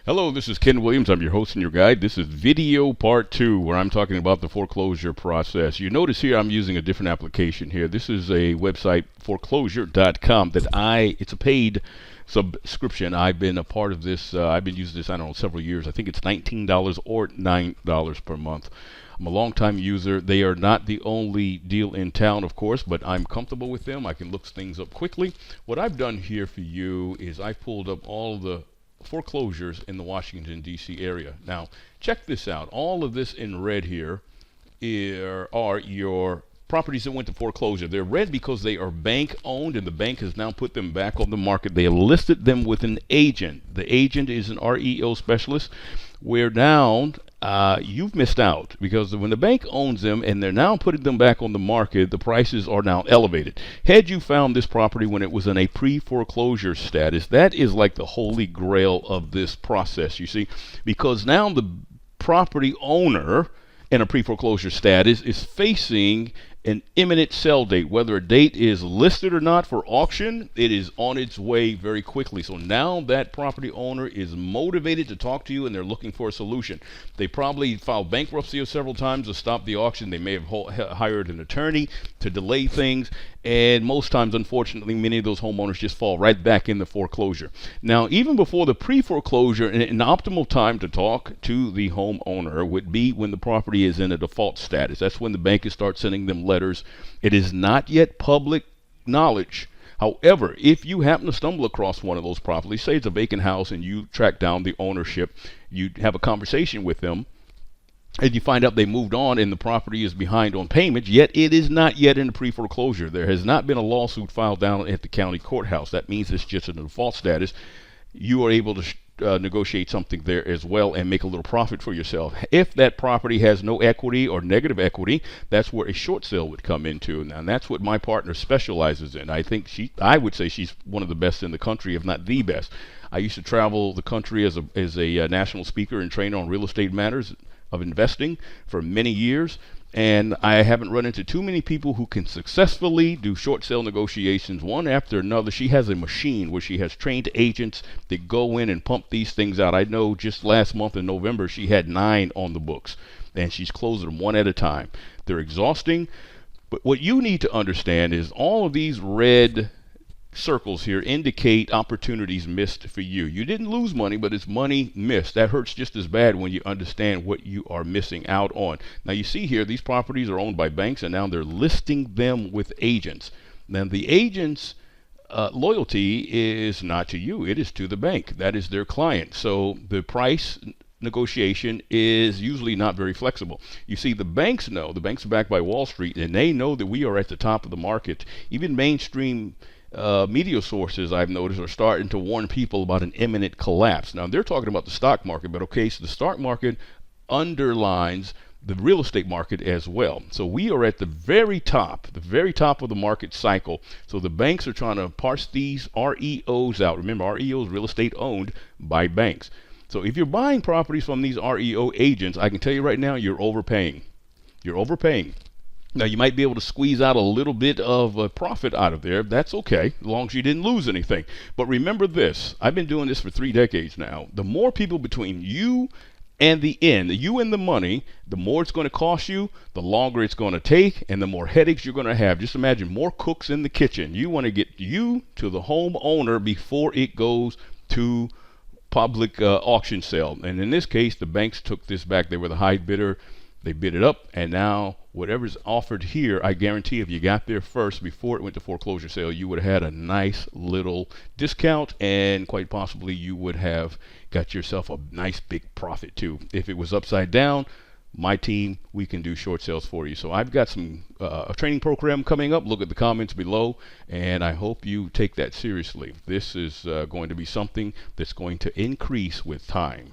Hello, this is Ken Williams. I'm your host and your guide. This is video part 2 where I'm talking about the foreclosure process. You notice here I'm using a different application here. This is a website, foreclosure.com, it's a paid subscription. I've been a part of this. I've been using this, I don't know, several years. I think it's $19 or $9 per month. I'm a long-time user. They are not the only deal in town, of course, but I'm comfortable with them. I can look things up quickly. What I've done here for you is I've pulled up all the foreclosures in the Washington, D.C. area. Now, check this out. All of this in red here are your properties that went to foreclosure. They're red because they are bank owned and the bank has now put them back on the market. They have listed them with an agent. The agent is an REO specialist. Where now you've missed out because when the bank owns them and they're now putting them back on the market, the prices are now elevated. Had you found this property when it was in a pre-foreclosure status, that is like the holy grail of this process, you see, because now the property owner in a pre-foreclosure status is facing an imminent sell date. Whether a date is listed or not for auction, it is on its way very quickly. So now that property owner is motivated to talk to you and they're looking for a solution. They probably filed bankruptcy several times to stop the auction. They may have hired an attorney to delay things. And most times, unfortunately, many of those homeowners just fall right back in the foreclosure. Now, even before the pre-foreclosure, an optimal time to talk to the homeowner would be when the property is in a default status. That's when the bank can start sending them letters. It is not yet public knowledge. However, if you happen to stumble across one of those properties, say it's a vacant house and you track down the ownership, you have a conversation with them, and you find out they moved on and the property is behind on payments, yet it is not yet in the pre-foreclosure. There has not been a lawsuit filed down at the county courthouse. That means it's just in a default status. You are able to negotiate something there as well and make a little profit for yourself. If that property has no equity or negative equity, that's where a short sale would come into. Now, and that's what my partner specializes in. I would say she's one of the best in the country, if not the best. I used to travel the country as a national speaker and trainer on real estate matters of investing for many years, and I haven't run into too many people who can successfully do short sale negotiations one after another. She has a machine where she has trained agents that go in and pump these things out. I know just last month in November she had 9 on the books and she's closing them one at a time. They're exhausting, but what you need to understand is all of these red circles here indicate opportunities missed for you. You didn't lose money, but it's money missed. That hurts just as bad when you understand what you are missing out on. Now you see here, these properties are owned by banks and now they're listing them with agents. Then the agent's loyalty is not to you, it is to the bank. That is their client. So the price negotiation is usually not very flexible. You see, the banks are backed by Wall Street and they know that we are at the top of the market. Even mainstream media sources, I've noticed, are starting to warn people about an imminent collapse. Now, they're talking about the stock market, but okay, so the stock market underlines the real estate market as well. So we are at the very top of the market cycle. So the banks are trying to parse these REOs out. Remember, REOs, real estate owned by banks. So if you're buying properties from these REO agents, I can tell you right now, you're overpaying. You're overpaying. Now, you might be able to squeeze out a little bit of a profit out of there. That's okay, as long as you didn't lose anything. But remember this, I've been doing this for 3 decades now. The more people between you and the end, you and the money, the more it's going to cost you, the longer it's going to take, and the more headaches you're going to have. Just imagine more cooks in the kitchen. You want to get you to the homeowner before it goes to public auction sale. And in this case, the banks took this back. They were the high bidder. They bid it up, and now whatever's offered here, I guarantee if you got there first before it went to foreclosure sale, you would have had a nice little discount, and quite possibly you would have got yourself a nice big profit too. If it was upside down, my team, we can do short sales for you. So I've got some a training program coming up. Look at the comments below, and I hope you take that seriously. This is going to be something that's going to increase with time.